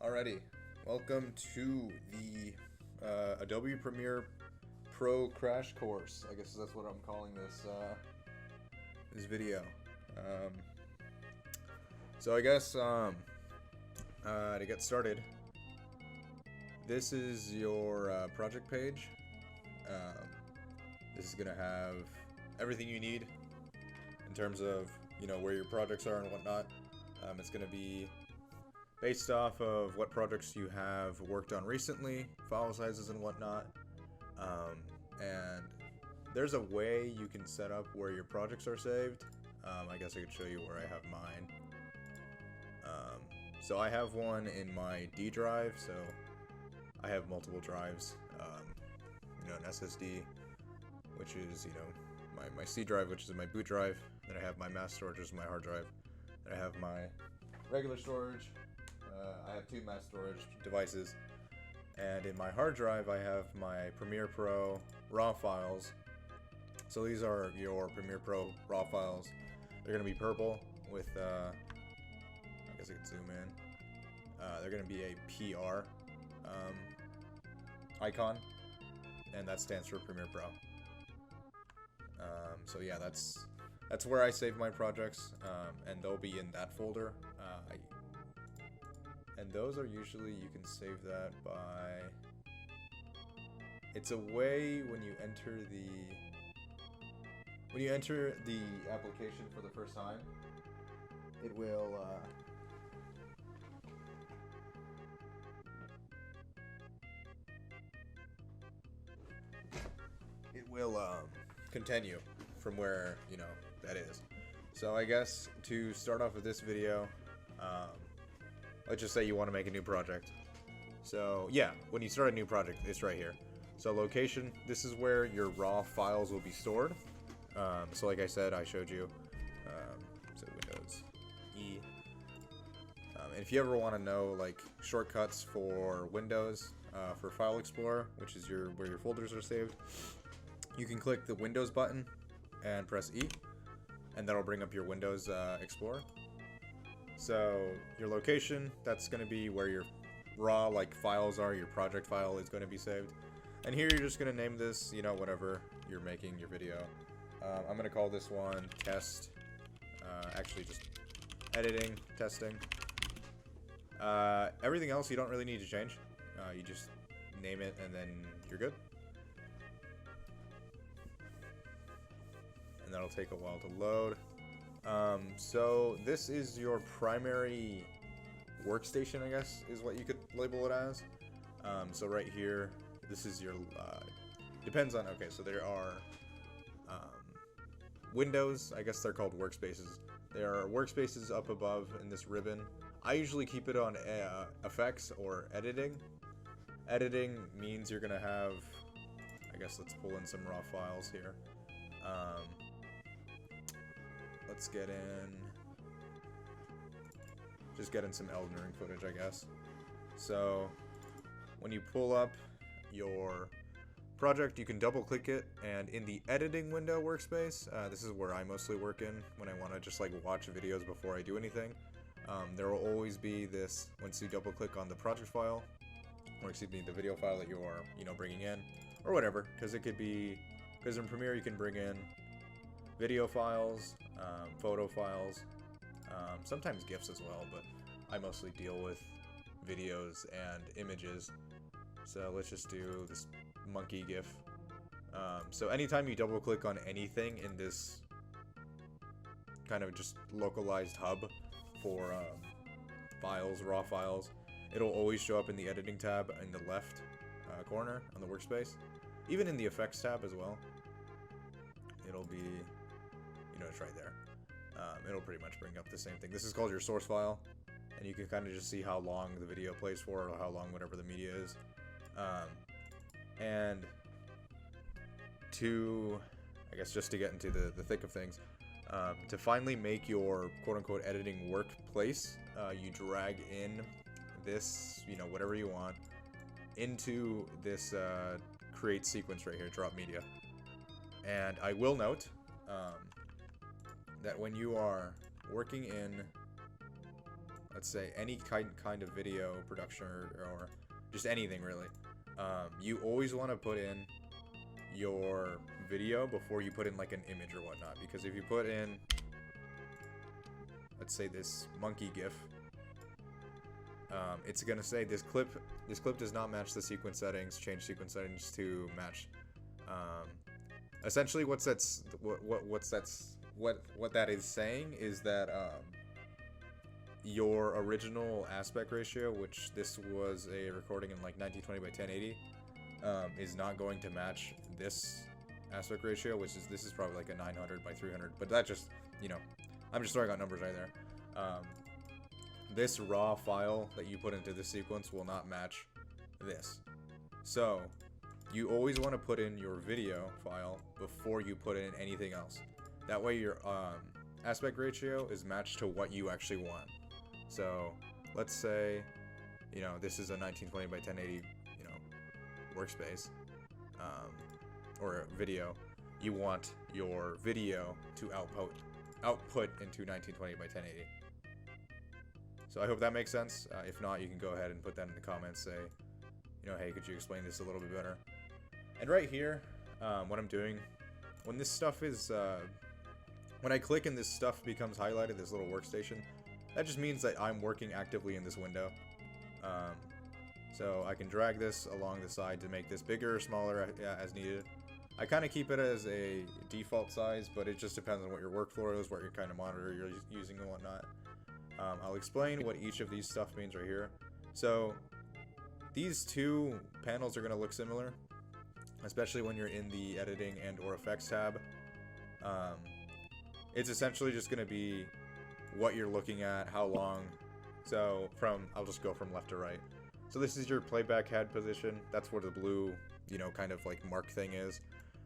Alrighty, welcome to the Adobe Premiere Pro crash course. I guess that's what I'm calling this video. So I guess to get started, this is your project page. This is gonna have everything you need in terms of where your projects are and whatnot. It's gonna be based off of what projects you have worked on recently, file sizes and whatnot. And there's a way you can set up where your projects are saved. I guess I could show you where I have mine. So I have one in my D drive, so I have multiple drives. An SSD, which is my C drive, which is my boot drive. Then I have my mass storage, which is my hard drive. Then I have my regular storage. I have two mass storage devices, and in my hard drive I have my Premiere Pro RAW files. So these are your Premiere Pro RAW files. They're going to be purple with, I guess I could zoom in. They're going to be a PR icon, and that stands for Premiere Pro. So yeah, that's where I save my projects, and they'll be in that folder. And those are usually, you can save that by, it's a way when you enter the application for the first time, it will continue from where that is. So I guess to start off with this video, let's just say you want to make a new project. So yeah, when you start a new project, it's right here. So location, this is where your raw files will be stored. So like I said, I showed you, so Windows E. And if you ever want to know like shortcuts for Windows, for File Explorer, which is where your folders are saved, you can click the Windows button and press E, and that'll bring up your Windows Explorer. So your location, that's going to be where your raw files are. Your project file is going to be saved. And here you're just going to name this, whatever you're making your video. I'm going to call this one test. Actually, just editing, testing. Everything else you don't really need to change. You just name it and then you're good. And that'll take a while to load. So this is your primary workstation, I guess, is what you could label it as. So right here, this is your, depends on, okay, so there are windows, I guess they're called workspaces. There are workspaces up above in this ribbon. I usually keep it on effects or editing. Editing means you're gonna have, I guess let's pull in some raw files here. Let's get in some Elden Ring footage, I guess. So when you pull up your project, you can double click it, and in the editing window workspace, this is where I mostly work in when I want to just watch videos before I do anything. There will always be this, once you double click on the project file, or excuse me, the video file that you are bringing in, or whatever, because in Premiere you can bring in video files, photo files, sometimes GIFs as well, but I mostly deal with videos and images. So let's just do this monkey GIF. So anytime you double click on anything in this kind of just localized hub for files, raw files, it'll always show up in the editing tab in the left corner on the workspace. Even in the effects tab as well. It'll be, it's right there. It'll pretty much bring up the same thing. This is called your source file, and you can kind of just see how long the video plays for, or how long whatever the media is. And to, I guess just to get into the thick of things, to finally make your quote-unquote editing workplace, you drag in this, whatever you want, into this create sequence right here, drop media. And I will note that when you are working in let's say any kind of video production or just anything really, you always want to put in your video before you put in like an image or whatnot, because if you put in, let's say, this monkey gif, it's gonna say this clip does not match the sequence settings. Change sequence settings to match. Essentially, what that is saying is that your original aspect ratio, which this was a recording in like 1920 by 1080, is not going to match this aspect ratio, which is, this is probably like a 900 by 300, but that just, you know, I'm just throwing out numbers right there. This raw file that you put into this sequence will not match this. So you always want to put in your video file before you put in anything else. That way your aspect ratio is matched to what you actually want. So let's say, you know, this is a 1920 by 1080, you know, workspace, or a video. You want your video to output into 1920 by 1080. So I hope that makes sense. If not, you can go ahead and put that in the comments. Say, you know, hey, could you explain this a little bit better? And right here, what I'm doing, when this stuff is, when I click and this stuff becomes highlighted, this little workstation, that just means that I'm working actively in this window. So I can drag this along the side to make this bigger or smaller as needed. I kind of keep it as a default size, but it just depends on what your workflow is, what your kind of monitor you're using and whatnot. I'll explain what each of these stuff means right here. So these two panels are going to look similar, especially when you're in the editing and or effects tab. It's essentially just going to be what you're looking at, how long. So I'll just go from left to right. So this is your playback head position. That's where the blue, you know, kind of like mark thing is.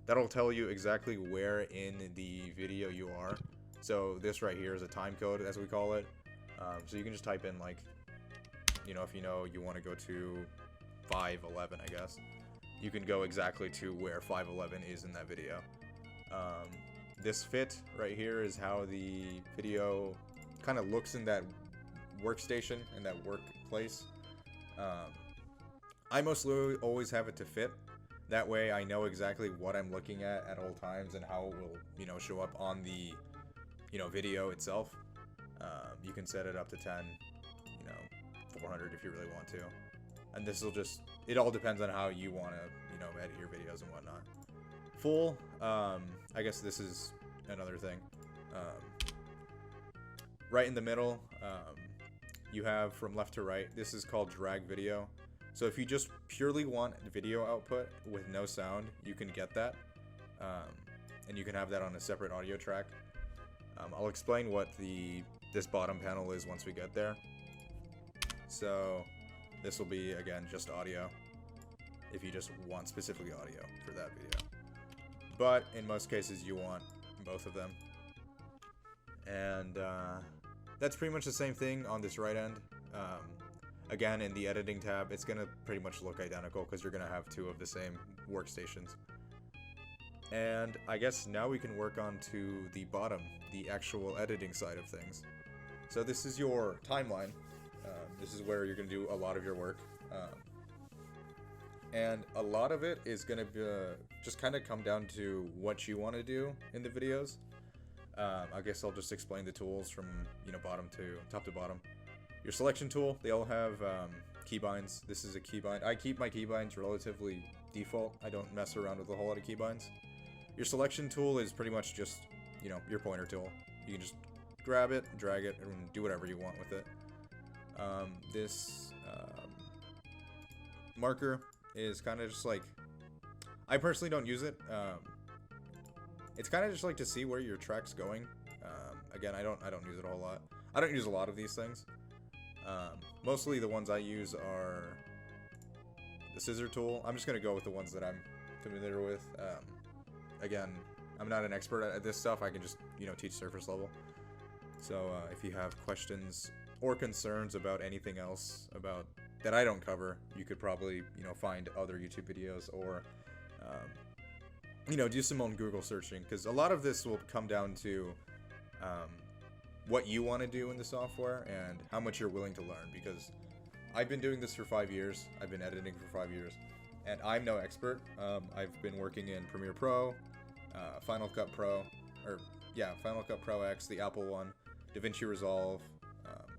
That'll tell you exactly where in the video you are. So this right here is a time code, as we call it. So you can just type in, like, you know, if you know you want to go to 5:11, I guess, you can go exactly to where 5:11 is in that video. This fit right here is how the video kind of looks in that workstation, in that workplace. I mostly always have it to fit. That way I know exactly what I'm looking at all times and how it will, you know, show up on the, you know, video itself. You can set it up to 10, you know, 400 if you really want to. And this will just, it all depends on how you want to, you know, edit your videos and whatnot. Full, I guess this is another thing. Right in the middle, you have from left to right, this is called drag video. So if you just purely want video output with no sound, you can get that. And you can have that on a separate audio track. I'll explain what this bottom panel is once we get there. So this will be, again, just audio, if you just want specifically audio for that video. But in most cases you want both of them. And that's pretty much the same thing on this right end. Again, in the editing tab, it's going to pretty much look identical because you're going to have two of the same workstations. And I guess now we can work on to the bottom, the actual editing side of things. So this is your timeline. This is where you're going to do a lot of your work. And a lot of it is going to be just kind of come down to what you want to do in the videos. I guess I'll just explain the tools from, you know, top to bottom. Your selection tool, they all have keybinds. This is a keybind. I keep my keybinds relatively default. I don't mess around with a whole lot of keybinds. Your selection tool is pretty much just, you know, your pointer tool. You can just grab it, drag it, and do whatever you want with it. This marker is kind of just like, I personally don't use it. It's kind of just like to see where your track's going. Again, I don't use it a whole lot. I don't use a lot of these things. Mostly the ones I use are the scissor tool. I'm just gonna go with the ones that I'm familiar with. Again, I'm not an expert at this stuff. I can just, you know, teach surface level. So if you have questions or concerns about anything else about that I don't cover, you could probably, you know, find other YouTube videos or you know, do some own Google searching, because a lot of this will come down to what you want to do in the software and how much you're willing to learn, because I've been doing this for 5 years. I've been editing for 5 years, and I'm no expert. I've been working in Premiere Pro, Final Cut Pro, Final Cut Pro X, the Apple one, DaVinci Resolve,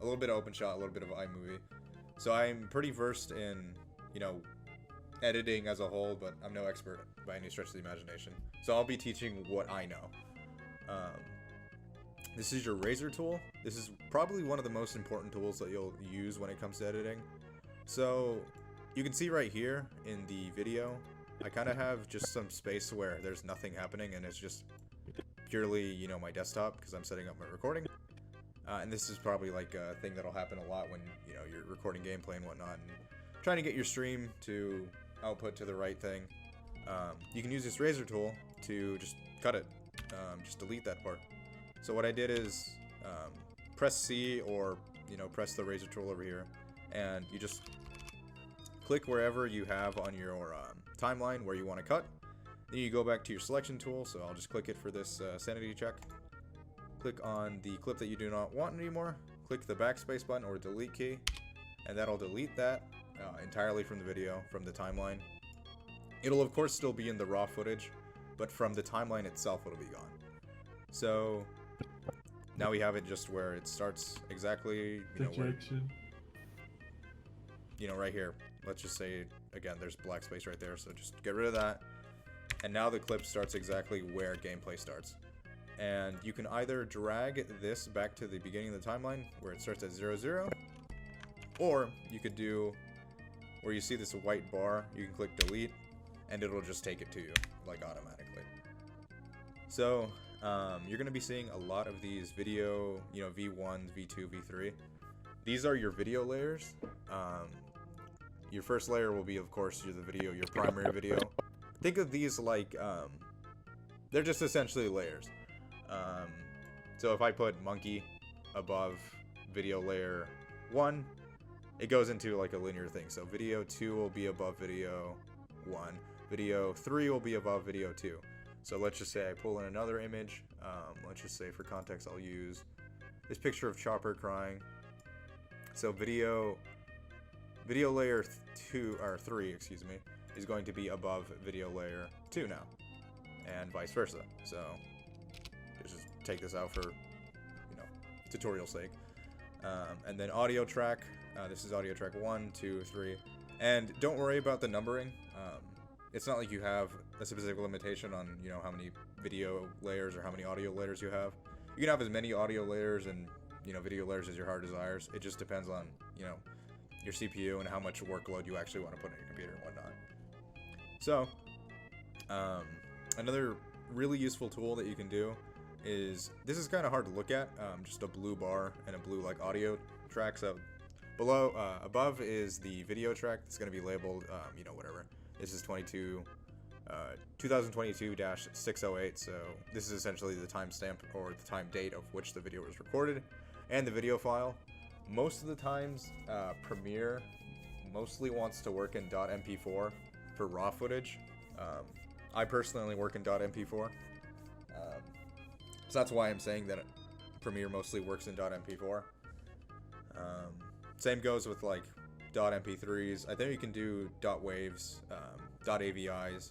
a little bit of OpenShot, a little bit of iMovie. So I'm pretty versed in, editing as a whole, but I'm no expert by any stretch of the imagination. So I'll be teaching what I know. This is your razor tool. This is probably one of the most important tools that you'll use when it comes to editing. So you can see right here in the video, I kind of have just some space where there's nothing happening and it's just purely, my desktop, because I'm setting up my recording. And this is probably like a thing that'll happen a lot when, you're recording gameplay and whatnot and trying to get your stream to output to the right thing. You can use this razor tool to just cut it, just delete that part. So what I did is press C or, press the razor tool over here, and you just click wherever you have on your timeline where you want to cut. Then you go back to your selection tool, so I'll just click it for this sanity check. Click on the clip that you do not want anymore, click the backspace button or delete key, and that'll delete that entirely from the video, from the timeline. It'll of course still be in the raw footage, but from the timeline itself it'll be gone. So now we have it just where it starts exactly, right here. Let's just say, again, there's black space right there, so just get rid of that. And now the clip starts exactly where gameplay starts. And you can either drag this back to the beginning of the timeline, where it starts at 00, or you could do, where you see this white bar, you can click delete, and it'll just take it to you, like automatically. So, you're going to be seeing a lot of these video, V1, V2, V3. These are your video layers. Your first layer will be, of course, your primary video. Think of these like, they're just essentially layers. So if I put monkey above video layer 1, it goes into like a linear thing. So video 2 will be above video 1. Video 3 will be above video 2. So let's just say I pull in another image. Let's just say for context I'll use this picture of Chopper crying. So video layer 3, is going to be above video layer 2 now, and vice versa. So just take this out for tutorial sake. And then audio track. This is audio track 1, 2, 3, and don't worry about the numbering. It's not like you have a specific limitation on how many video layers or how many audio layers you have. You can have as many audio layers and video layers as your heart desires. It just depends on your CPU and how much workload you actually want to put on your computer and whatnot. So another really useful tool that you can do is, this is kind of hard to look at, just a blue bar and a blue like audio track. So above is the video track that's going to be labeled whatever. This is 2022-608, so this is essentially the timestamp or the time date of which the video was recorded, and the video file. Most of the times, Premiere mostly wants to work in .mp4 for raw footage. I personally only work in .mp4, so that's why I'm saying that Premiere mostly works in .mp4. Same goes with like .mp3s. I think you can do .waves, .avis.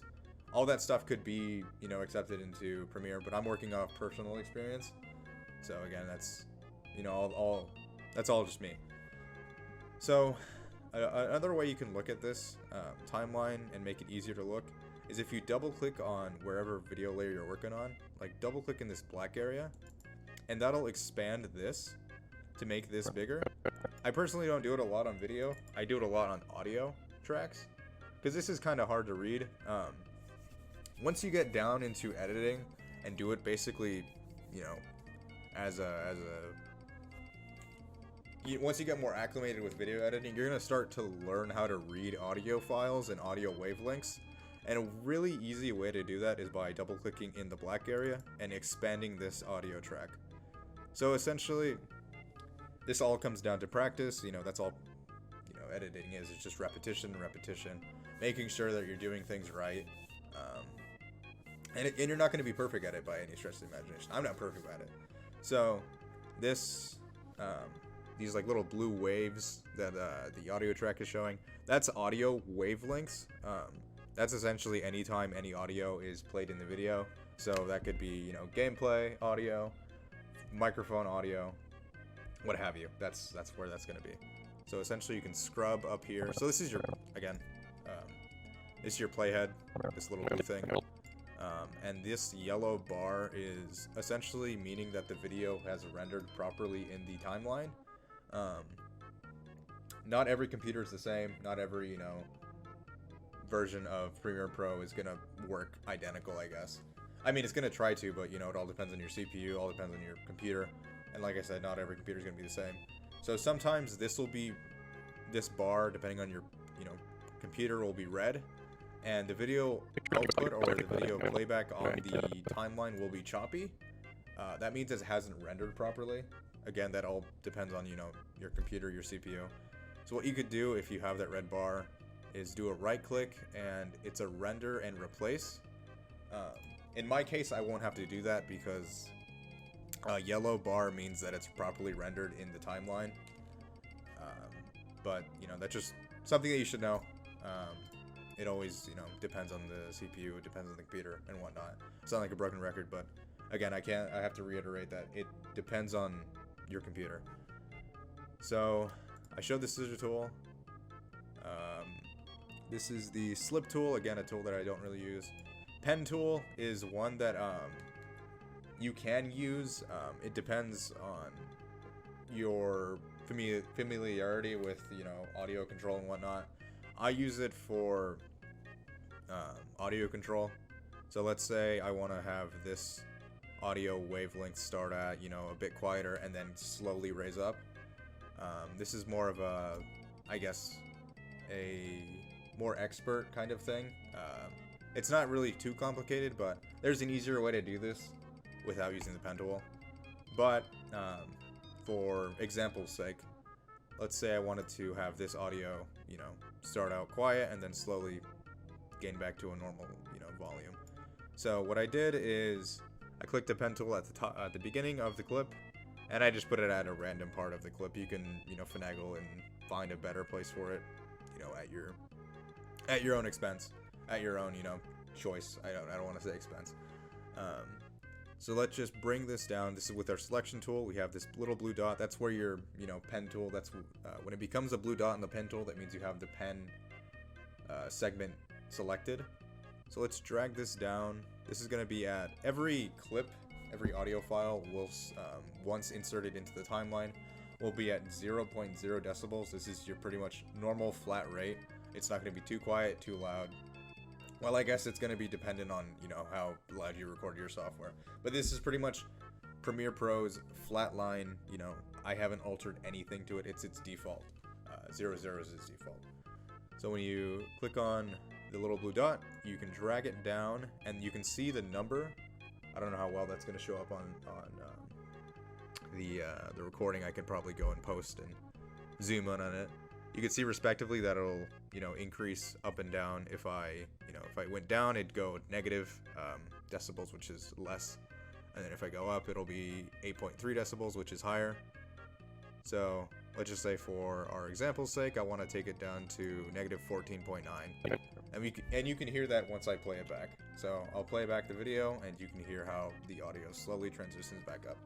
All that stuff could be, accepted into Premiere, but I'm working off personal experience. So again, that's, that's all just me. So another way you can look at this timeline and make it easier to look is if you double click on wherever video layer you're working on, like double click in this black area, and that'll expand this to make this bigger. I personally don't do it a lot on video. I do it a lot on audio tracks, because this is kind of hard to read. Once you get down into editing and do it basically, once you get more acclimated with video editing, you're going to start to learn how to read audio files and audio wavelengths. And a really easy way to do that is by double clicking in the black area and expanding this audio track. So essentially, this all comes down to practice. That's all editing is. It's just repetition, making sure that you're doing things right. And you're not going to be perfect at it by any stretch of the imagination. I'm not perfect at it. So this, these like little blue waves that the audio track is showing, that's audio wavelengths. That's essentially anytime any audio is played in the video. So that could be, you know, gameplay audio, microphone audio, what have you. That's where that's going to be. So essentially you can scrub up here. So this is your, again, this is your playhead, this little blue thing. And this yellow bar is essentially meaning that the video has rendered properly in the timeline. Not every computer is the same. Not every, you know, version of Premiere Pro is going to work identical, I guess. I mean, it's going to try to, but, you know, it all depends on your CPU, all depends on your computer. And like I said, not every computer is going to be the same. So sometimes this will be, this bar, depending on your, you know, computer, will be red. And the video output or the video playback on the timeline will be choppy. That means it hasn't rendered properly. Again, that all depends on, you know, your computer, your CPU. So what you could do if you have that red bar is do a right click and it's a render and replace. In my case, I won't have to do that because yellow bar means that it's properly rendered in the timeline. But, you know, that's just something that you should know. It always, you know, depends on the CPU, it depends on the computer and whatnot. It's not like a broken record, but again, I have to reiterate that it depends on your computer. So I showed the scissor tool. This is the slip tool, again, a tool that I don't really use. Pen tool is one that you can use. It depends on your familiarity with, you know, audio control and whatnot. I use it for audio control. So let's say I want to have this audio wavelength start at, you know, a bit quieter and then slowly raise up. This is more of a, I guess, a more expert kind of thing. It's not really too complicated, but there's an easier way to do this without using the pen tool. But for example's sake, let's say I wanted to have this audio, you know, start out quiet and then slowly gain back to a normal, you know, volume. So what I did is I clicked the pen tool at the top, at the beginning of the clip, and I just put it at a random part of the clip. You can, you know, finagle and find a better place for it, you know, at your own expense, at your own, you know, choice. I don't want to say expense. So let's just bring this down. This is with our selection tool. We have this little blue dot. That's where your, you know, pen tool, that's when it becomes a blue dot in the pen tool, that means you have the pen segment selected. So let's drag this down. This is going to be at every clip, every audio file will, once inserted into the timeline, will be at 0.0 decibels. This is your pretty much normal flat rate. It's not going to be too quiet, too loud. Well, I guess it's going to be dependent on, you know, how loud you record your software. But this is pretty much Premiere Pro's flat line. You know, I haven't altered anything to it. It's its default. 0 is its default. So when you click on the little blue dot, you can drag it down, and you can see the number. I don't know how well that's going to show up on the recording. I could probably go and post and zoom in on it. You can see respectively that it'll, you know, increase up and down. If I went down, it'd go negative decibels, which is less. And then if I go up, it'll be 8.3 decibels, which is higher. So let's just say for our example's sake, I want to take it down to negative 14.9. And you can hear that once I play it back. So I'll play back the video, and you can hear how the audio slowly transitions back up.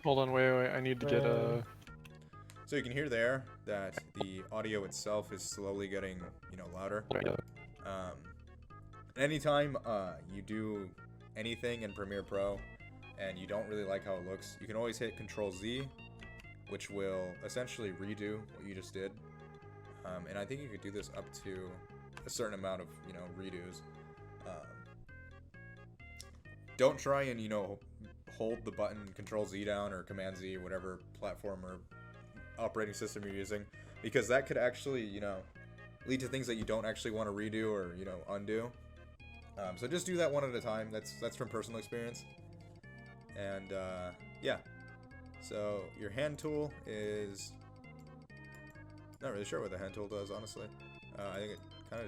Hold on, wait, I need to get a... So you can hear there that the audio itself is slowly getting, you know, louder. Anytime you do anything in Premiere Pro and you don't really like how it looks, you can always hit Control-Z, which will essentially redo what you just did. And I think you could do this up to a certain amount of, you know, redos. Don't try and, you know, hold the button Control-Z down or Command-Z, whatever platform or operating system you're using, because that could actually, you know, lead to things that you don't actually want to redo or, you know, undo. So just do that one at a time. That's from personal experience. And yeah, so your hand tool is not really sure what the hand tool does, honestly. I think it kind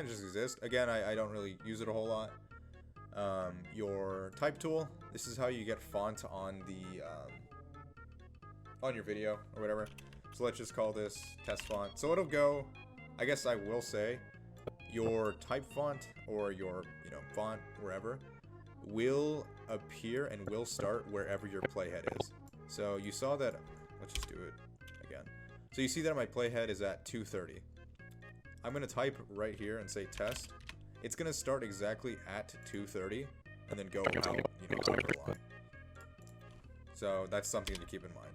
of just exists. Again, I don't really use it a whole lot. Your type tool. This is how you get font on the on your video or whatever. So let's just call this test font. So it'll go, I guess I will say, your type font or your font wherever will appear and will start wherever your playhead is. So you saw that. Let's just do it again. So you see that my playhead is at 230. I'm gonna type right here and say test. It's gonna start exactly at 230 and then go out, however long. So that's something to keep in mind.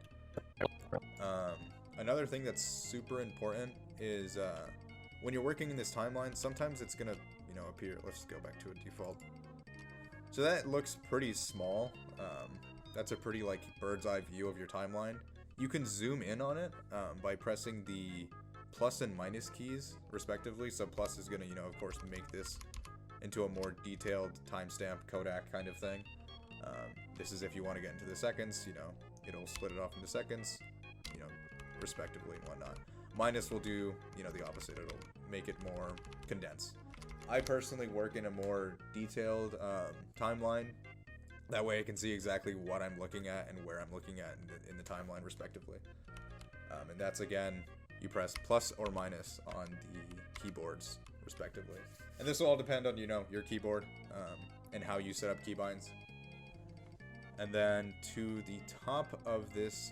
Another thing that's super important is when you're working in this timeline, sometimes it's gonna appear. Let's go back to a default. So that looks pretty small. That's a pretty like bird's eye view of your timeline. You can zoom in on it by pressing the plus and minus keys respectively. So plus is gonna of course make this into a more detailed timestamp Kodak kind of thing. This is if you want to get into the seconds, it'll split it off into seconds, respectively and whatnot. Minus will do the opposite. It'll make it more condensed. I personally work in a more detailed timeline. That way I can see exactly what I'm looking at and where I'm looking at in the timeline respectively. And that's again, you press plus or minus on the keyboards respectively. And this will all depend on your keyboard and how you set up keybinds. And then to the top of this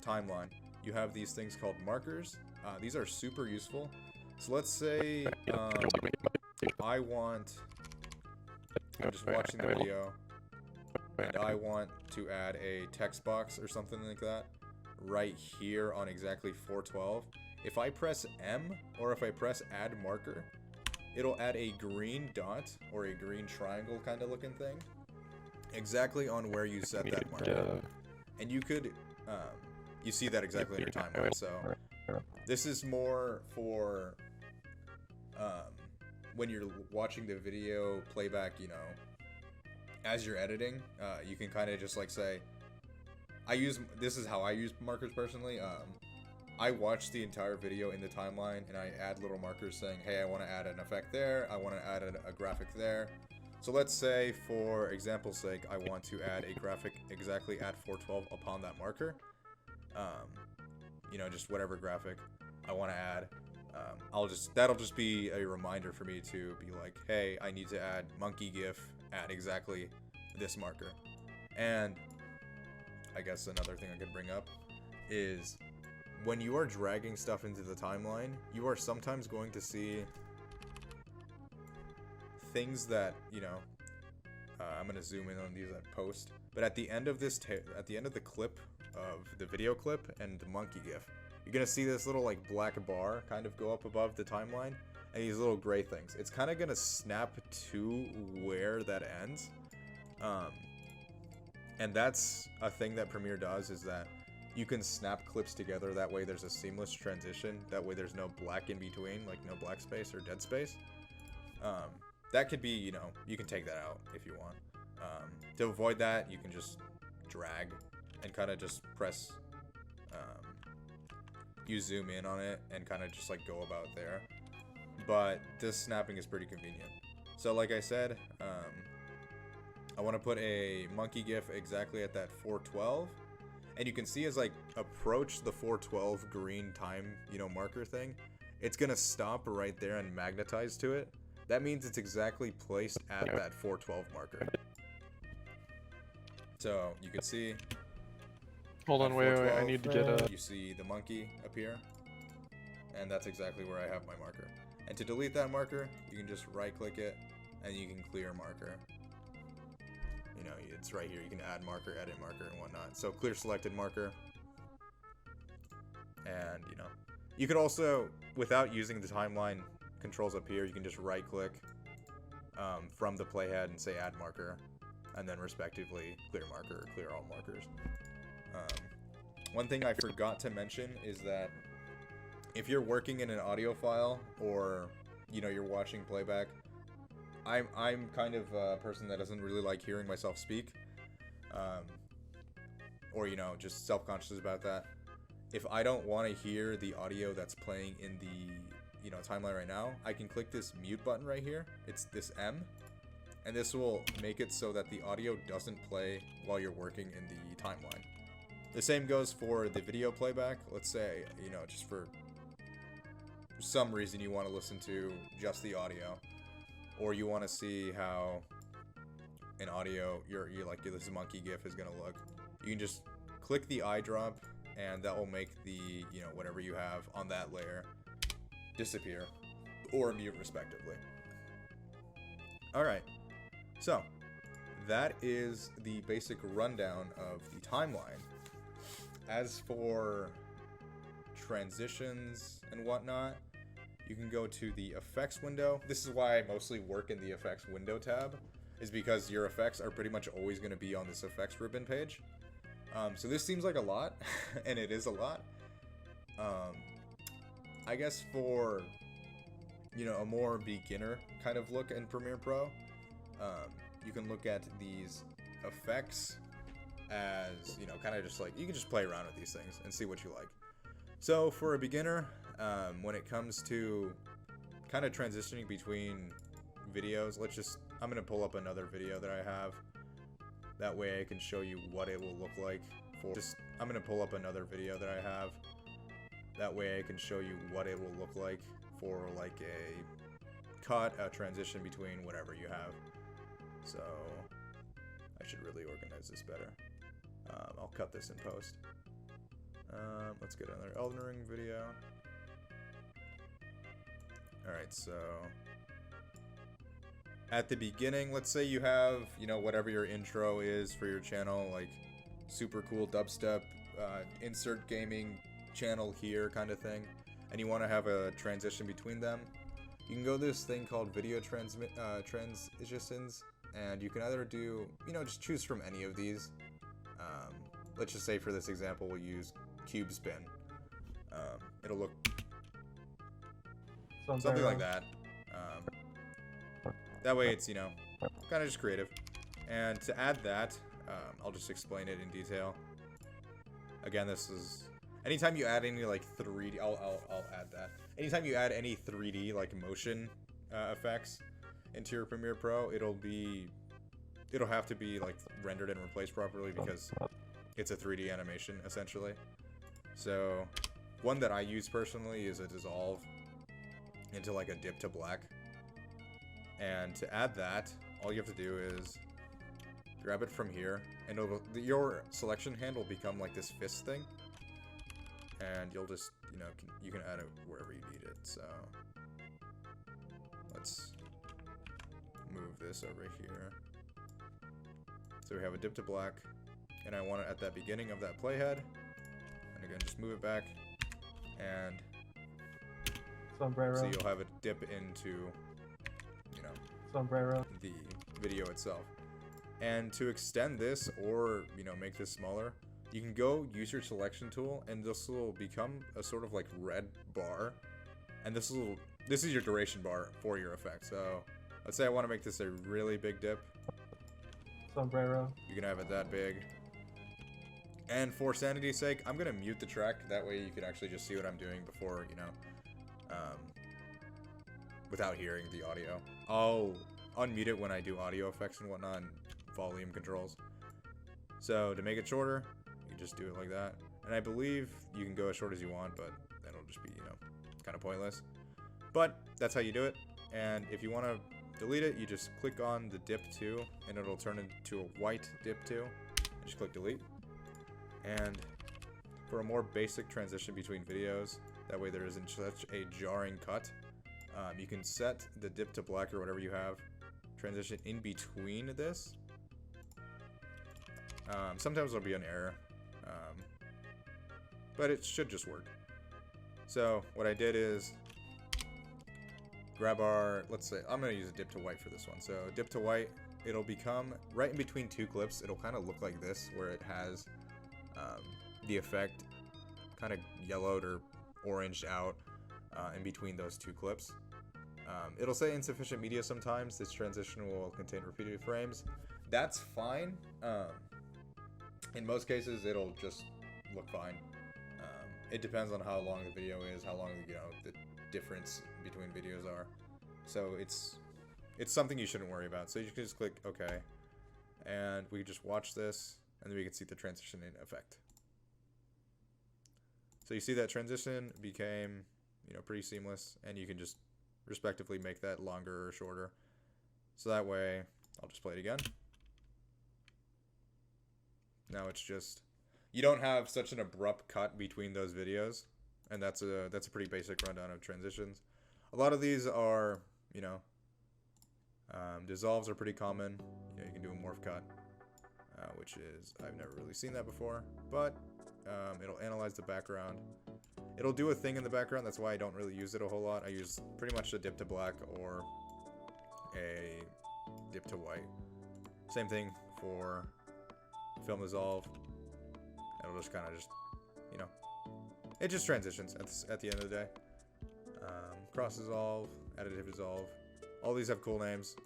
timeline, you have these things called markers. These are super useful. So let's say I'm just watching the video and I want to add a text box or something like that right here on exactly 412. If I press M or if I press add marker, it'll add a green dot or a green triangle kind of looking thing exactly on where you set that marker. And you could you see that exactly in your timeline. So this is more for when you're watching the video playback, as you're editing, you can kind of just like say, this is how I use markers personally. I watch the entire video in the timeline and I add little markers saying, hey, I want to add an effect there, I want to add a graphic there. So let's say, for example's sake, I want to add a graphic exactly at 412 upon that marker. Just whatever graphic I want to add. That'll just be a reminder for me to be like, hey, I need to add monkey GIF at exactly this marker. And I guess another thing I could bring up is when you are dragging stuff into the timeline, you are sometimes going to see things that, I'm going to zoom in on these at post, but at the end of this, at the end of the clip of the video clip and the monkey GIF, you're going to see this little like black bar kind of go up above the timeline and these little gray things. It's kind of going to snap to where that ends. And that's a thing that Premiere does, is that you can snap clips together. That way there's a seamless transition. That way there's no black in between, like no black space or dead space. That could be, you can take that out if you want. To avoid that, you can just drag and kind of just press, you zoom in on it and kind of just like go about there. But this snapping is pretty convenient. So like I said, I want to put a monkey GIF exactly at that 412. And you can see as I approach the 412 green time, marker thing, it's going to stop right there and magnetize to it. That means it's exactly placed at that 412 marker. So you can see. Hold on, wait, I need to get a. You see the monkey appear, and that's exactly where I have my marker. And to delete that marker, you can just right-click it, and you can clear marker. It's right here. You can add marker, edit marker, and whatnot. So clear selected marker, and you could also, without using the timeline controls up here, you can just right-click from the playhead and say add marker, and then respectively clear marker or clear all markers. One thing I forgot to mention is that if you're working in an audio file or you're watching playback, I'm kind of a person that doesn't really like hearing myself speak, or just self-conscious about that. If I don't want to hear the audio that's playing in the timeline right now, I can click this mute button right here. It's this M, And this will make it so that the audio doesn't play while you're working in the timeline. The same goes for the video playback. Let's say, you know, just for some reason you want to listen to just the audio, or you want to see how an audio, this monkey GIF is gonna look. You can just click the eye drop, and that will make the, you know, whatever you have on that layer disappear or mute respectively. Alright, so that is the basic rundown of the timeline. As for transitions and whatnot, you can go to the effects window. This is why I mostly work in the effects window tab, is because your effects are pretty much always going to be on this effects ribbon page. So this seems like a lot, and it is a lot. I guess for, you know, a more beginner kind of look in Premiere Pro, you can look at these effects as, you know, kind of just like, you can just play around with these things and see what you like. So for a beginner, when it comes to kind of transitioning between videos, I'm going to pull up another video that I have. That way I can show you what it will look like for, I'm going to pull up another video that I have. That way I can show you what it will look like for like a transition between whatever you have. So I should really organize this better. I'll cut this in post. Let's get another Elden Ring video. Alright, so at the beginning, let's say you have, you know, whatever your intro is for your channel, like super cool dubstep, insert gaming channel here kind of thing, and you want to have a transition between them. You can go to this thing called video transitions, and you can either do, you know, just choose from any of these. Let's just say for this example, we'll use cube spin. It'll look something like that. That way it's, you know, kind of just creative. And to add that, I'll just explain it in detail. Again, this is, anytime you add any like 3D, I'll add that. Anytime you add any 3D like motion effects into your Premiere Pro, it'll have to be like rendered and replaced properly because it's a 3D animation essentially. So one that I use personally is a dissolve into like a dip to black. And to add that, all you have to do is grab it from here, and your selection hand will become like this fist thing. And you'll just, you know, you can add it wherever you need it. So let's move this over here. So we have a dip to black, and I want it at that beginning of that playhead. And again, just move it back, and sombrero. So you'll have it dip into, you know, sombrero, the video itself. And to extend this, or, you know, make this smaller, you can go use your selection tool, and this will become a sort of like red bar, and this is your duration bar for your effect. So let's say I want to make this a really big dip. Sombrero. You can have it that big. And for sanity's sake, I'm gonna mute the track. That way you can actually just see what I'm doing before, you know, without hearing the audio. I'll unmute it when I do audio effects and whatnot, and volume controls. So to make it shorter, you just do it like that. And I believe you can go as short as you want, but that'll just be, you know, kind of pointless. But that's how you do it. And if you want to delete it, you just click on the dip 2, and it'll turn into a white dip 2. Just click delete. And for a more basic transition between videos, that way there isn't such a jarring cut, you can set the dip to black or whatever you have, transition in between this. Sometimes there'll be an error, but it should just work. So what I did is grab our, let's say, I'm going to use a dip to white for this one. So dip to white, it'll become right in between two clips. It'll kind of look like this, where it has the effect kind of yellowed or oranged out in between those two clips. It'll say insufficient media sometimes. This transition will contain repeated frames. That's fine. In most cases, it'll just look fine. It depends on how long the video is, how long, you know, the difference between videos are. So it's it's something you shouldn't worry about. So you can just click OK. And we can just watch this, and then we can see the transition in effect. So you see that transition became, pretty seamless, and you can just respectively make that longer or shorter. So that way, I'll just play it again. Now it's just, you don't have such an abrupt cut between those videos, and that's a pretty basic rundown of transitions. A lot of these are, dissolves are pretty common. You can do a morph cut, which is, I've never really seen that before, but it'll analyze the background. It'll do a thing in the background, that's why I don't really use it a whole lot. I use pretty much a dip to black or a dip to white. Same thing for film dissolve. It'll just kind of it just transitions at the end of the day. Cross dissolve, additive dissolve. All these have cool names.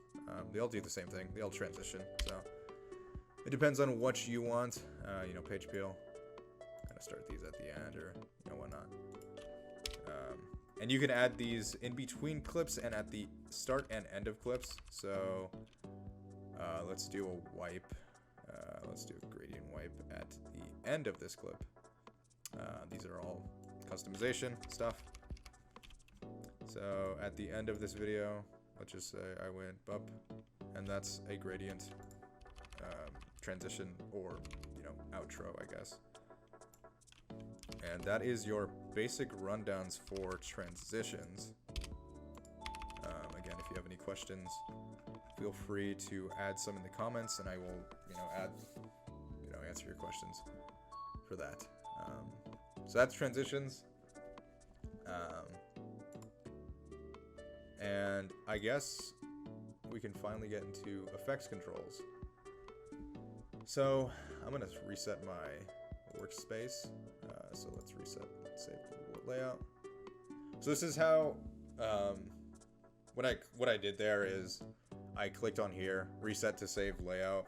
They all do the same thing. They all transition. So it depends on what you want. Page peel. Kind of start these at the end or whatnot. And you can add these in between clips and at the start and end of clips. So let's do a wipe. Let's do a gradient wipe at the end of this clip. These are all customization stuff. So at the end of this video, let's just say I went up, and that's a gradient transition or outro, I guess. And that is your basic rundowns for transitions. Again, if you have any questions, feel free to add some in the comments, and I will, answer your questions for that. So that's transitions. And I guess we can finally get into effects controls. So I'm gonna reset my workspace. So let's reset, save the layout. So this is how, what I did there is I clicked on here, reset to save layout.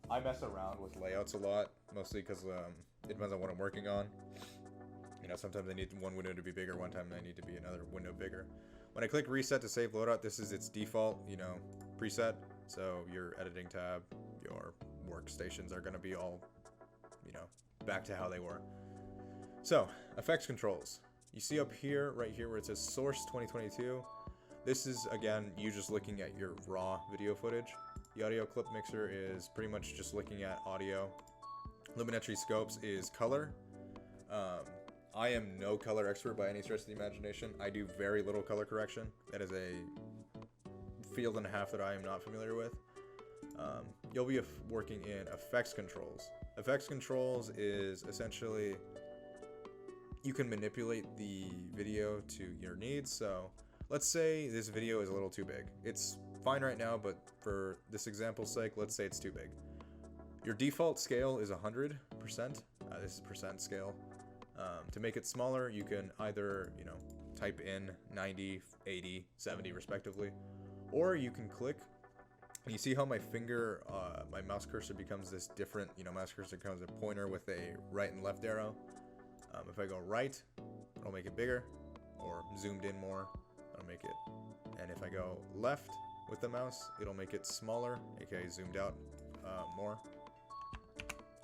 I mess around with layouts a lot, mostly because it depends on what I'm working on. Sometimes I need one window to be bigger, one time I need to be another window bigger. When I click reset to save loadout, this is its default, preset. So your editing tab, your workstations are going to be all, back to how they were. So, effects controls. You see up here, right here, where it says Source 2022. This is, again, you just looking at your raw video footage. The audio clip mixer is pretty much just looking at audio. Luminetry scopes is color. I am no color expert by any stretch of the imagination. I do very little color correction. That is a field and a half that I am not familiar with. You'll be working in effects controls. Effects controls is essentially, you can manipulate the video to your needs. So let's say this video is a little too big. It's fine right now, but for this example's sake, let's say it's too big. Your default scale is 100%. This is percent scale. To make it smaller, you can either, type in 90, 80, 70 respectively, or you can click, and you see how my finger, my mouse cursor becomes this different, mouse cursor becomes a pointer with a right and left arrow. If I go right, it'll make it bigger, or zoomed in more, it'll make it, and if I go left with the mouse, it'll make it smaller, aka zoomed out more.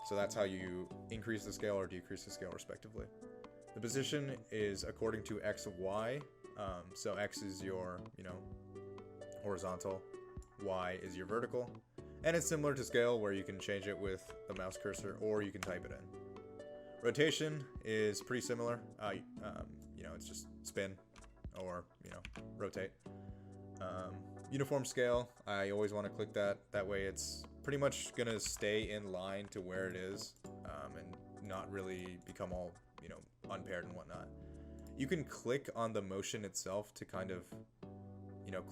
So that's how you increase the scale or decrease the scale respectively. The position is according to X, Y. So X is your, horizontal. Y is your vertical. And it's similar to scale where you can change it with the mouse cursor or you can type it in. Rotation is pretty similar. It's just spin or, rotate. Uniform scale, I always want to click that. That way it's pretty much going to stay in line to where it is and not really become all, unpaired and whatnot. You can click on the motion itself to kind of,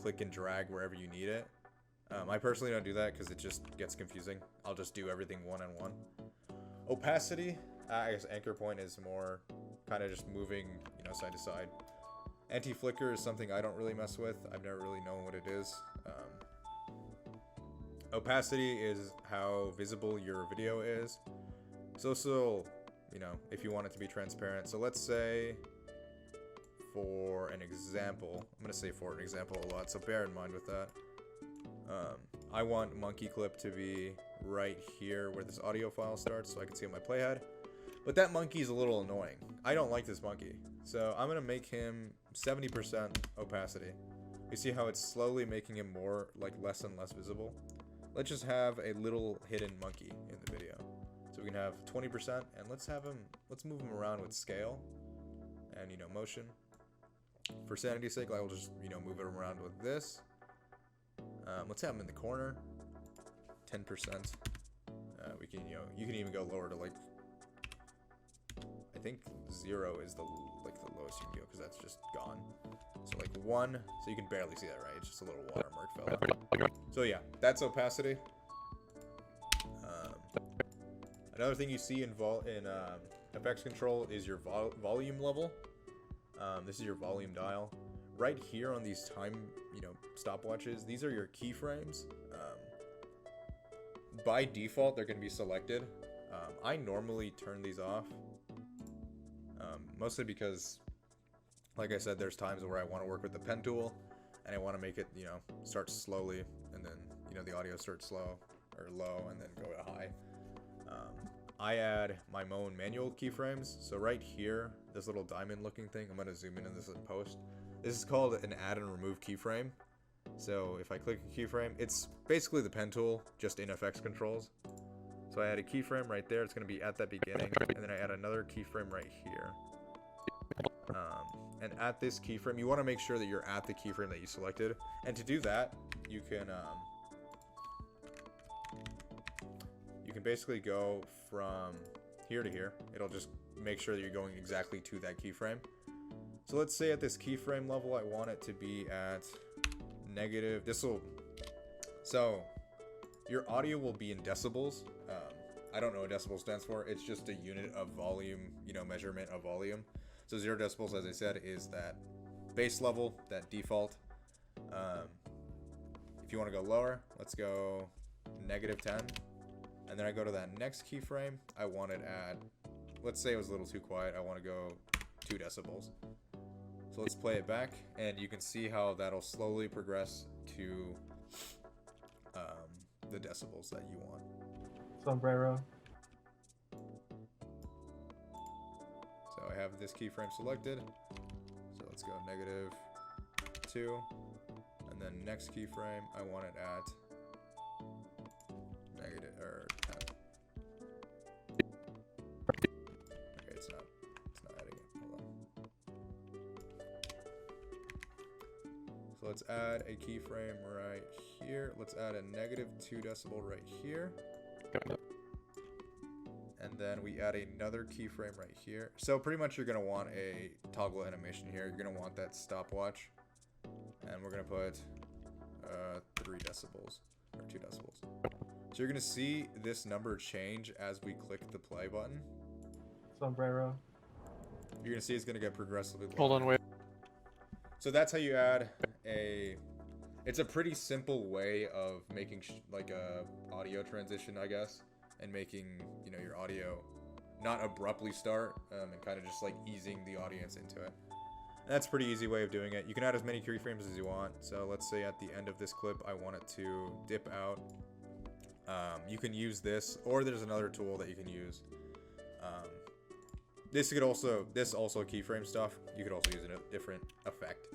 click and drag wherever you need it. I personally don't do that because it just gets confusing. I'll just do everything one-on-one. Opacity, I guess anchor point is more kind of just moving, side to side. Anti-flicker is something I don't really mess with. I've never really known what it is. Opacity is how visible your video is. So, if you want it to be transparent. So let's say for an example, I'm going to say for an example a lot, so bear in mind with that. I want monkey clip to be right here where this audio file starts so I can see on my playhead. But that monkey is a little annoying. I don't like this monkey. So I'm going to make him 70% opacity. You see how it's slowly making him more, like, less and less visible? Let's just have a little hidden monkey in the video. So we can have 20%, and let's move him around with scale and, you know, motion. For sanity's sake, I will just, you know, move him around with this. Let's have him in the corner. 10%. We can, you know, you can even go lower to, like, I think 0 is the lowest you can go, because that's just gone. So like 1, so you can barely see that, right? It's just a little watermark fella. So yeah, that's opacity. Another thing you see in FX control is your volume level. This is your volume dial. Right here on these time, you know, stopwatches, these are your keyframes. By default, they're going to be selected. I normally turn these off. Mostly because, like I said, there's times where I want to work with the pen tool, and I want to make it, you know, start slowly, and then, you know, the audio starts slow, or low, and then go to high. I add my own manual keyframes, so right here, this little diamond looking thing, I'm going to zoom in on this in post. This is called an add and remove keyframe. So if I click a keyframe, it's basically the pen tool, just in FX controls. So I add a keyframe right there, it's going to be at that beginning, and then I add another keyframe right here. And at this keyframe, you want to make sure that you're at the keyframe that you selected. And to do that, you can basically go from here to here. It'll just make sure that you're going exactly to that keyframe. So let's say at this keyframe level, I want it to be at negative. So your audio will be in decibels. I don't know what decibel stands for. It's just a unit of volume, you know, measurement of volume. So 0 decibels, as I said, is that base level, that default. If you want to go lower, let's go negative 10. And then I go to that next keyframe. I want it at, let's say it was a little too quiet. I want to go 2 decibels. So let's play it back, and you can see how that'll slowly progress to the decibels that you want. Sombrero. So I have this keyframe selected. So let's go negative 2. And then next keyframe, I want it at negative, or 10. Okay, it's not adding it. Hold on. So let's add a keyframe right here. Let's add a negative 2 decibel right here. And then we add another keyframe right here. So pretty much you're going to want a toggle animation here. You're going to want that stopwatch. And we're going to put 3 decibels, or 2 decibels. So you're going to see this number change as we click the play button. Sombrero. You're going to see it's going to get progressively lower. Hold on, wait. So that's how you add it's a pretty simple way of making like a audio transition, I guess, and making, you know, your audio not abruptly start and kind of just like easing the audience into it. And that's a pretty easy way of doing it. You can add as many keyframes as you want. So let's say at the end of this clip, I want it to dip out. You can use this, or there's another tool that you can use. This also keyframe stuff. You could also use a different effect.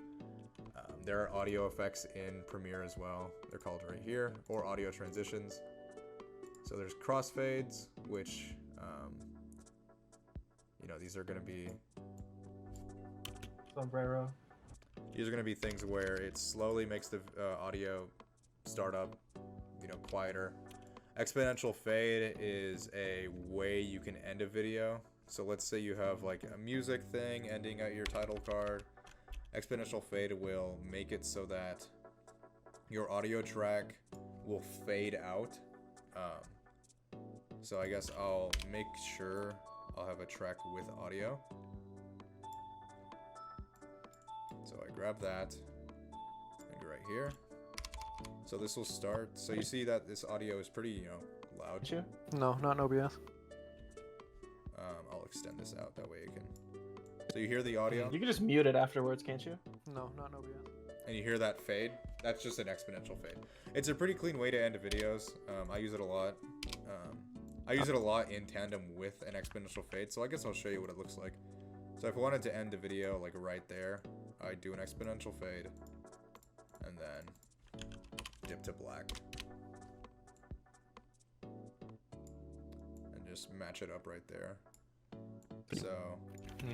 There are audio effects in Premiere as well. They're called right here, or audio transitions. So there's crossfades, which, you know, these are going to be... Sombrero. These are going to be things where it slowly makes the audio start up, you know, quieter. Exponential fade is a way you can end a video. So let's say you have like a music thing ending at your title card. Exponential fade will make it so that your audio track will fade out. So I guess I'll make sure I'll have a track with audio. So I grab that and go right here. So this will start. So you see that this audio is pretty, you know, loud. No, not in OBS. I'll extend this out, that way it can So you hear the audio, You can just mute it afterwards, can't you? No, not OBS. and you hear that fade. That's just an exponential fade. It's a pretty clean way to end videos. I use it a lot. I use it a lot in tandem with an exponential fade, so I guess I'll show you what it looks like. So if I wanted to end the video like right there, I'd do an exponential fade, and then dip to black. And just match it up right there. So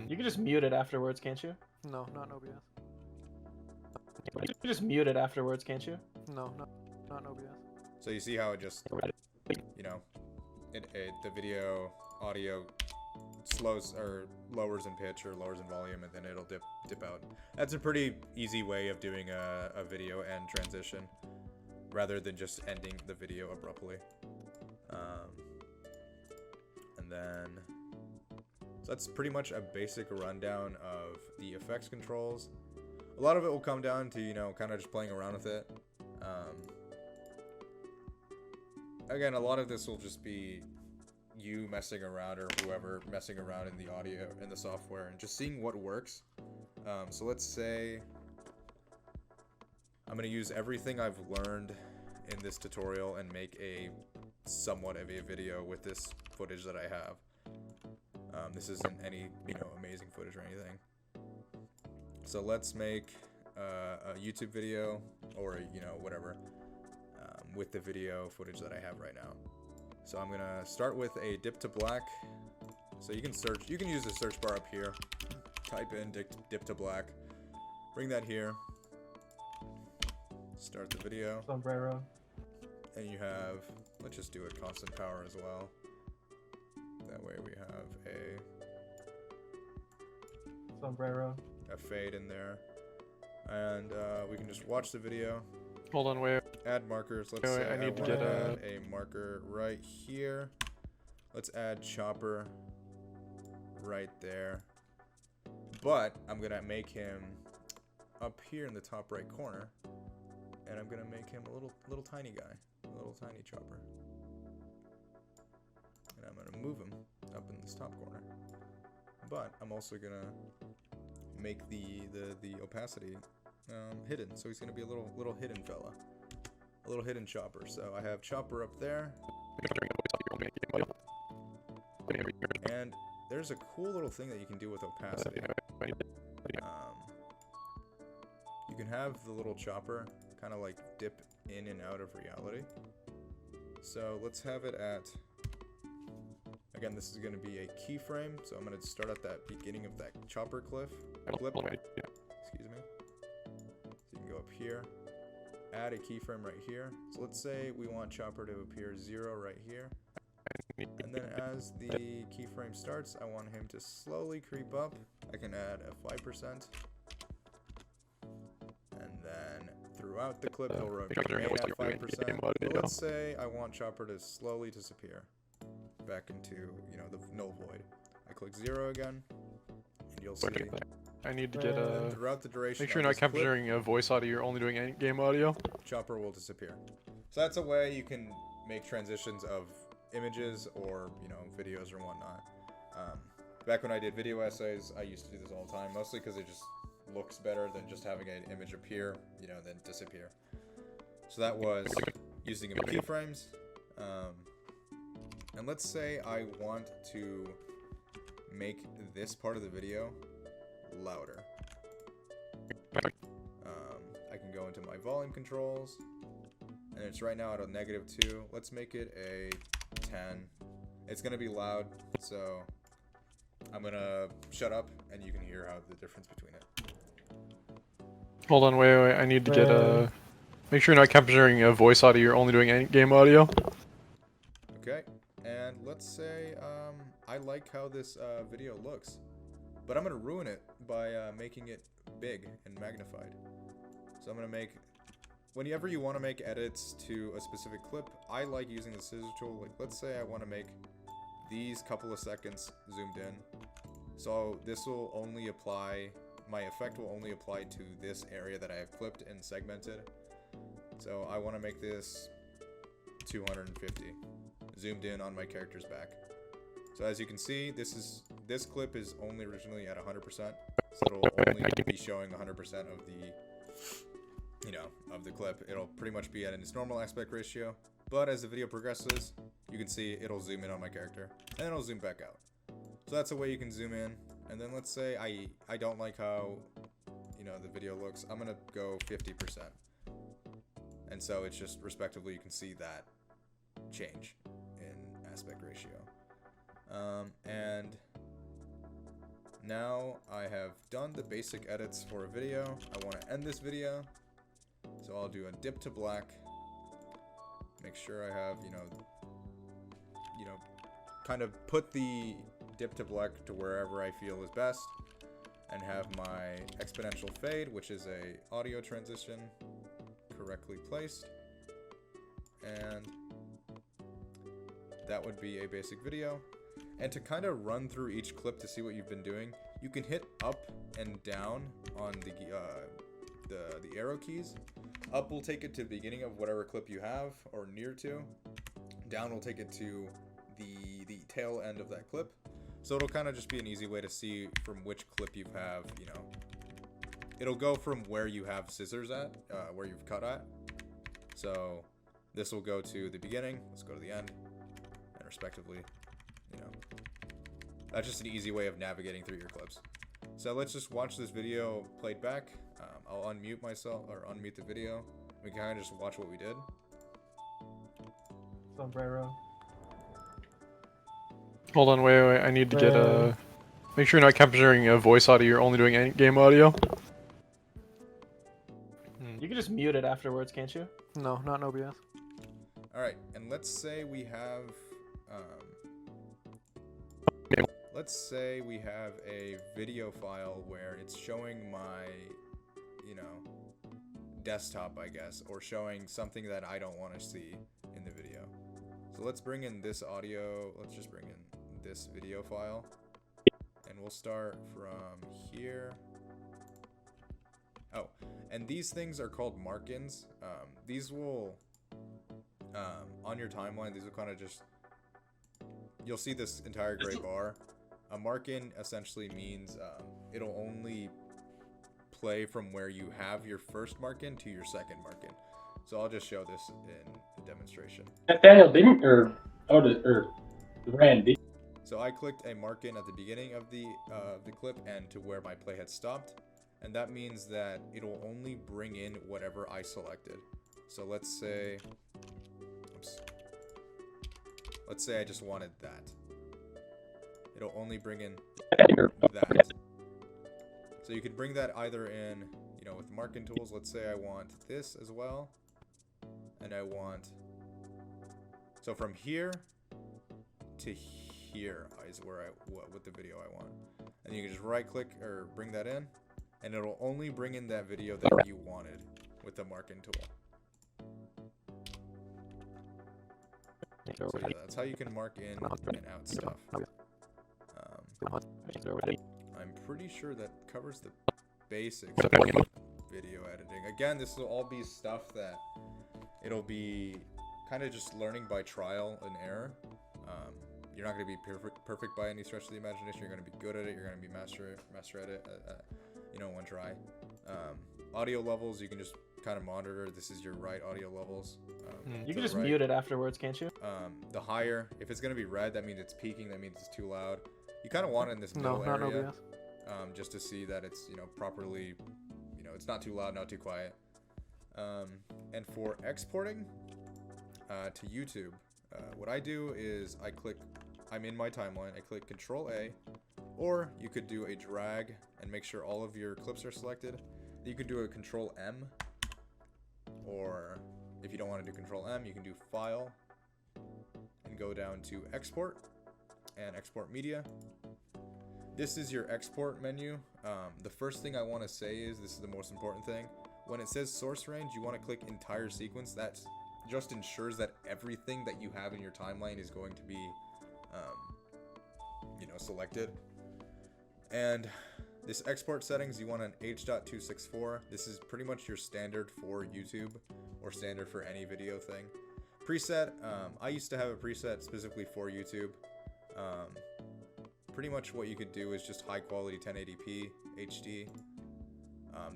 You can just mute it afterwards, can't you? No, not OBS. You can just mute it afterwards, can't you? No, not OBS. so you see how it just, you know, the video audio slows or lowers in pitch or lowers in volume, and then it'll dip out. That's a pretty easy way of doing a video end transition rather than just ending the video abruptly. And then so that's pretty much a basic rundown of the effects controls. A lot of it will come down to, you know, kind of just playing around with it. Again, a lot of this will just be you messing around, or whoever messing around in the audio, in the software, and just seeing what works. So let's say I'm going to use everything I've learned in this tutorial and make a somewhat of a video with this footage that I have. This isn't any, you know, amazing footage or anything. So let's make a YouTube video, or, you know, whatever, with the video footage that I have right now. So I'm gonna start with a dip to black. So you can search, you can use the search bar up here, type in dip to black, bring that here, start the video, Sombrero. and you have, let's just do a constant power as well. That way we have Sombrero. a fade in there, and we can just watch the video. Hold on, wait. Add markers. Let's Wait, say I need to wanna get a- add a marker right here. Let's add chopper right there. But I'm gonna make him up here in the top right corner, and I'm gonna make him a little tiny guy, a little tiny chopper. And I'm gonna move him up in this top corner. But I'm also gonna make the opacity hidden, so he's gonna be a little hidden fella. A little hidden chopper. So I have chopper up there, and there's a cool little thing that you can do with opacity. You can have the little chopper kind of like dip in and out of reality. So let's have it at, again, this is going to be a keyframe, so I'm going to start at that beginning of that chopper clip. Excuse me. So you can go up here, add a keyframe right here. So let's say we want chopper to appear 0 right here. And then as the keyframe starts, I want him to slowly creep up. I can add a 5%. And then throughout the clip, he'll remain at 5%. But let's say I want chopper to slowly disappear back into, you know, the null void. I click 0 again, and you'll see. I need to get a. Throughout the duration, Make sure of you're not this clip, capturing a voice audio. You're only doing in-game audio. chopper will disappear. So that's a way you can make transitions of images or, you know, videos or whatnot. Back when I did video essays, I used to do this all the time, mostly because it just looks better than just having an image appear, you know, then disappear. So that was using keyframes. And let's say I want to make this part of the video louder. I can go into my volume controls, and it's right now at a -2. Let's make it a 10. It's gonna be loud, so I'm gonna shut up, and you can hear how the difference between it. Hold on, wait. I need to get a. Make sure you're not capturing a voice audio. You're only doing in-game audio. Okay, and let's say I like how this video looks, but I'm gonna ruin it by making it big and magnified. So I'm gonna make, whenever you want to make edits to a specific clip, I like using the scissor tool. Like, let's say I want to make these couple of seconds zoomed in, so this will only apply, my effect will only apply to this area that I have clipped and segmented. So I want to make this 250 zoomed in on my character's back. So as you can see, this clip is only originally at 100%, so it'll only be showing 100% of the, of the clip. It'll pretty much be at its normal aspect ratio, but as the video progresses, you can see it'll zoom in on my character, and then it'll zoom back out. So that's a way you can zoom in. And then let's say I don't like how, the video looks. I'm gonna go 50%. And so it's just respectively, you can see that change in aspect ratio. And now I have done the basic edits for a video. I want to end this video, so I'll do a dip to black. Make sure I have, kind of put the dip to black to wherever I feel is best, and have my exponential fade, which is a audio transition, correctly placed. And that would be a basic video. And to kind of run through each clip to see what you've been doing, you can hit up and down on the arrow keys. Up will take it to the beginning of whatever clip you have, or near to. Down will take it to the tail end of that clip. So it'll kind of just be an easy way to see from which clip you have, it'll go from where you have scissors at, where you've cut at. So this will go to the beginning, let's go to the end, and respectively, that's just an easy way of navigating through your clips. So let's just watch this video played back. I'll unmute myself, or unmute the video. We can kind of just watch what we did. Sombrero. Hold on, wait. I need to get make sure you're not capturing voice audio. You're only doing in-game audio. You can just mute it afterwards, can't you? No, not in OBS. All right, and let's say we have, a video file where it's showing my, desktop, I guess, or showing something that I don't want to see in the video. So let's bring in this audio. Let's just bring in this video file, and we'll start from here. Oh, and these things are called mark-ins. These will, on your timeline, these will kind of just, you'll see this entire gray bar. A mark-in essentially means it'll only play from where you have your first mark-in to your second mark-in. So I'll just show this in the demonstration. Nathaniel didn't, or Randy. So I clicked a mark-in at the beginning of the clip and to where my play had stopped, and that means that it'll only bring in whatever I selected. So let's say I just wanted that. It'll only bring in that. So you can bring that either in, with mark-in tools. Let's say I want this as well, and I want, so from here to here is where with the video I want. And you can just right click or bring that in, and it'll only bring in that video that you wanted with the mark-in tool. So yeah, that's how you can mark in and out stuff. I'm pretty sure that covers the basics of video editing. Again, this will all be stuff that it'll be kind of just learning by trial and error. You're not going to be perfect by any stretch of the imagination. You're going to be good at it. You're going to be master at it, one try. Audio levels, you can just kind of monitor. This is your right audio levels. You can just mute it afterwards, can't you? The higher, if it's going to be red, that means it's peaking. That means it's too loud. You kind of want it in this middle area. Not OBS. Just to see that it's, properly, it's not too loud, not too quiet. And for exporting to YouTube, what I do is I'm in my timeline, I click Control A, or you could do a drag and make sure all of your clips are selected. You can do a Control M, or if you don't want to do Control M, you can do File and go down to Export and Export Media. This is your export menu. The first thing I want to say is, this is the most important thing. When it says source range, you want to click entire sequence. That just ensures that everything that you have in your timeline is going to be, selected. And this export settings, you want an H.264. This is pretty much your standard for YouTube, or standard for any video thing. Preset, I used to have a preset specifically for YouTube. Pretty much what you could do is just high quality 1080p HD.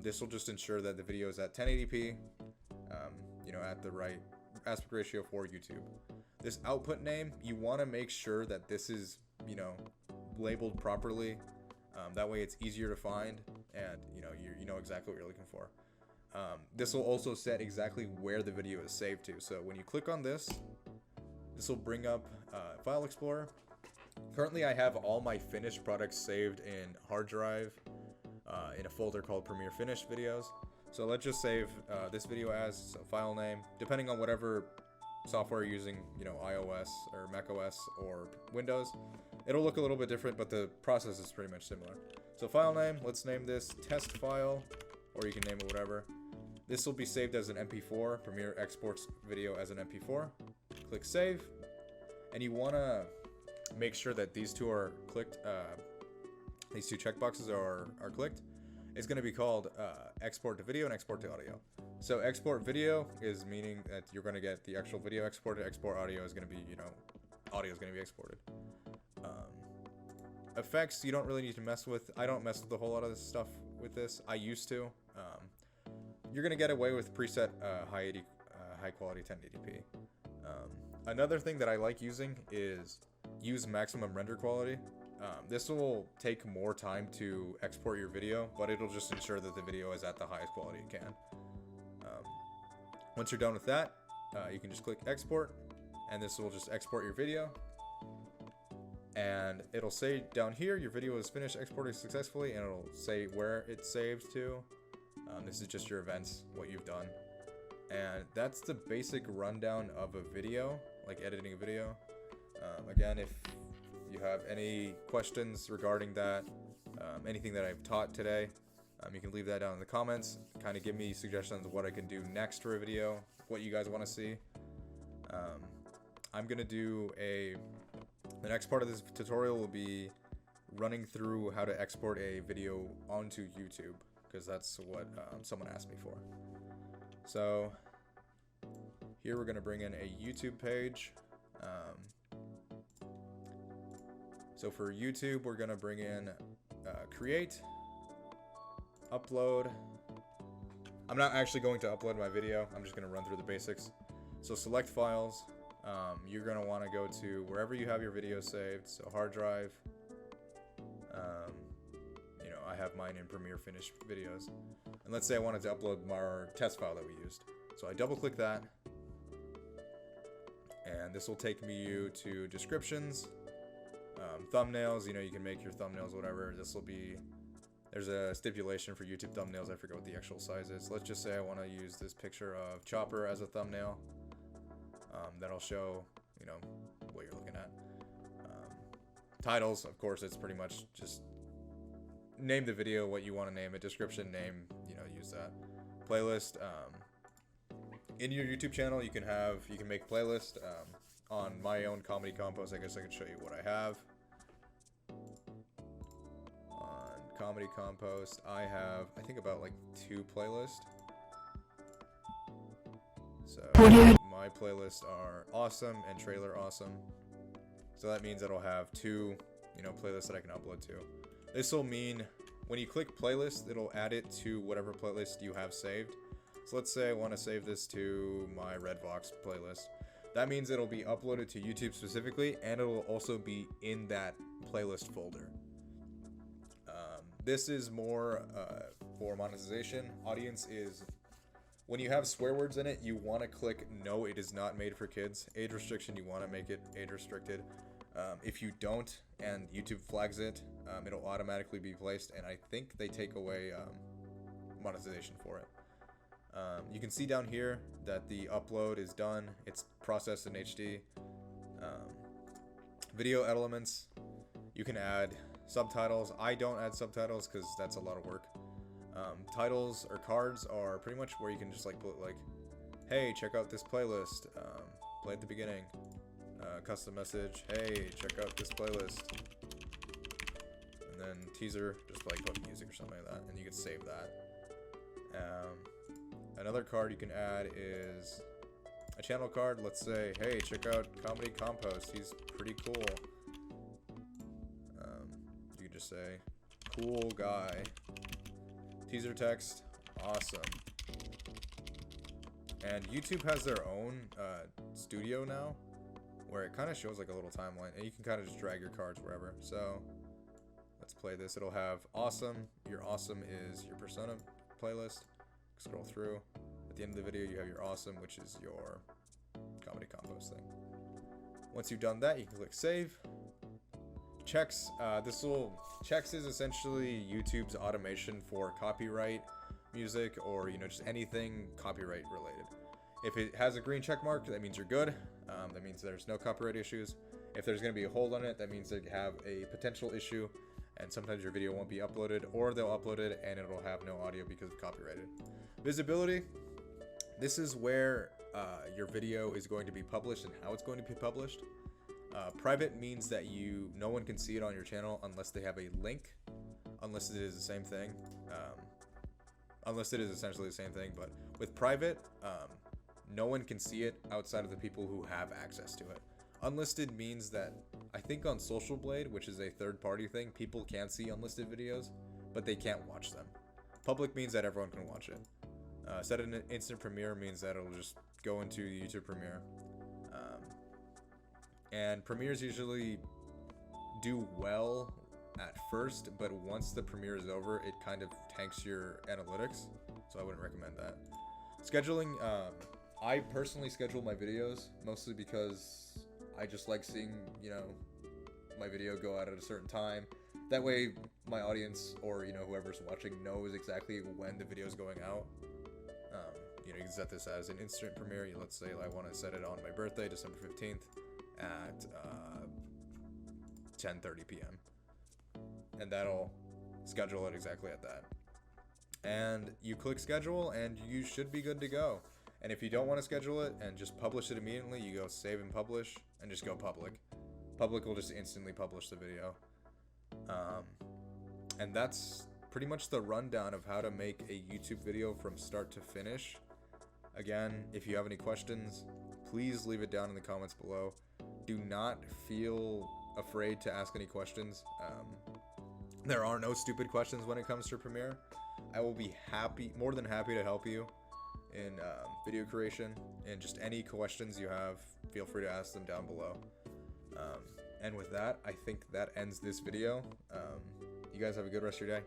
This will just ensure that the video is at 1080p, you know, at the right aspect ratio for YouTube. This output name, you want to make sure that this is, you know, labeled properly. That way it's easier to find, and you know exactly what you're looking for. This will also set exactly where the video is saved to. So when you click on this will bring up File Explorer. Currently I have all my finished products saved in hard drive in a folder called Premiere Finished Videos. So let's just save this video as a file name, depending on whatever software you're using, you know, iOS or macOS or Windows. It'll look a little bit different, but the process is pretty much similar. So file name, let's name this test file, or you can name it whatever. This will be saved as an MP4. Premiere exports video as an MP4. Click save, and you want to make sure that these two are clicked. These two checkboxes are clicked. It's going to be called export to video and export to audio. So export video is meaning that you're going to get the actual video exported. Export audio is going to be, you know, audio is going to be exported. Effects you don't really need to mess with. I don't mess with a whole lot of this stuff with this. I used to. You're gonna get away with preset high quality 1080p. Another thing that I like using is use maximum render quality. This will take more time to export your video, but it'll just ensure that the video is at the highest quality it can. Once you're done with that, you can just click export, and this will just export your video. And it'll say down here, your video is finished exporting successfully, and it'll say where it's saved to. This is just your events, what you've done. And that's the basic rundown of a video, like editing a video. Again, if you have any questions regarding that, anything that I've taught today, you can leave that down in the comments. Kind of give me suggestions of what I can do next for a video, what you guys want to see. I'm going to do the next part of this tutorial will be running through how to export a video onto YouTube, because that's what someone asked me for. So here we're going to bring in a YouTube page. So for YouTube, we're going to bring in create, upload. I'm not actually going to upload my video. I'm just going to run through the basics. So select files. You're going to want to go to wherever you have your video saved. So hard drive. You know, I have mine in Premiere Finished Videos. And let's say I wanted to upload our test file that we used. So I double click that. And this will take me to descriptions, thumbnails. You know, you can make your thumbnails whatever. This will be, there's a stipulation for YouTube thumbnails. I forget what the actual size is. Let's just say I want to use this picture of Chopper as a thumbnail. That'll show, you know, what you're looking at. Titles, of course, it's pretty much just name the video what you want to name it. Description, name, you know, use that. Playlist. In your YouTube channel, you can make playlist. On my own Comedy Compost, I guess I can show you what I have. On Comedy Compost, I have, I think, about like 2 playlists. So my playlists are awesome and trailer awesome. So that means it'll have 2, you know, playlists that I can upload to. This will mean when you click playlist, it'll add it to whatever playlist you have saved. So let's say I want to save this to my Redbox playlist. That means it'll be uploaded to YouTube specifically, and it will also be in that playlist folder. This is more for monetization. Audience is, when you have swear words in it, you want to click no, it is not made for kids. Age restriction, you want to make it age restricted. If you don't and YouTube flags it, it'll automatically be placed, and I think they take away monetization for it. You can see down here that the upload is done. It's processed in HD. Video elements, you can add subtitles. I don't add subtitles because that's a lot of work. Titles or cards are pretty much where you can just like put like, hey, check out this playlist, play at the beginning. Custom message, hey, check out this playlist. And then teaser, just like put music or something like that, and you can save that. Another card you can add is a channel card. Let's say, hey, check out Comedy Compost. He's pretty cool. just say, cool guy. Teaser text, awesome. And YouTube has their own studio now, where it kind of shows like a little timeline, and you can kind of just drag your cards wherever. So let's play this. It'll have awesome. Your awesome is your persona playlist. Scroll through. At the end of the video, you have your awesome, which is your comedy combos thing. Once you've done that, you can click save. Checks. Checks is essentially YouTube's automation for copyright music, or just anything copyright related. If it has a green check mark, that means you're good. That means there's no copyright issues. If there's going to be a hold on it, that means they have a potential issue, and sometimes your video won't be uploaded, or they'll upload it and it'll have no audio because it's copyrighted. Visibility. This is where your video is going to be published and how it's going to be published. Private means that no one can see it on your channel unless they have a link, unless it is the same thing. Unless it is essentially the same thing, but with private, no one can see it outside of the people who have access to it. Unlisted means that, I think on Social Blade, which is a third-party thing, people can see unlisted videos, but they can't watch them. Public means that everyone can watch it. Set in instant premiere means that it'll just go into YouTube Premiere. And premieres usually do well at first, but once the premiere is over, it kind of tanks your analytics, so I wouldn't recommend that. Scheduling, I personally schedule my videos mostly because I just like seeing, my video go out at a certain time. That way my audience, or whoever's watching, knows exactly when the video is going out. You can set this as an instant premiere. Let's say I want to set it on my birthday, December 15th at 10:30 p.m. and that'll schedule it exactly at that. And you click schedule and you should be good to go. And if you don't want to schedule it and just publish it immediately, you go save and publish and just go public. Public will just instantly publish the video. And that's pretty much the rundown of how to make a YouTube video from start to finish. Again, if you have any questions, please leave it down in the comments below. Do not feel afraid to ask any questions. There are no stupid questions when it comes to Premiere. I will be more than happy to help you in video creation, and just any questions you have, feel free to ask them down below. And with that, I think that ends this video. You guys have a good rest of your day.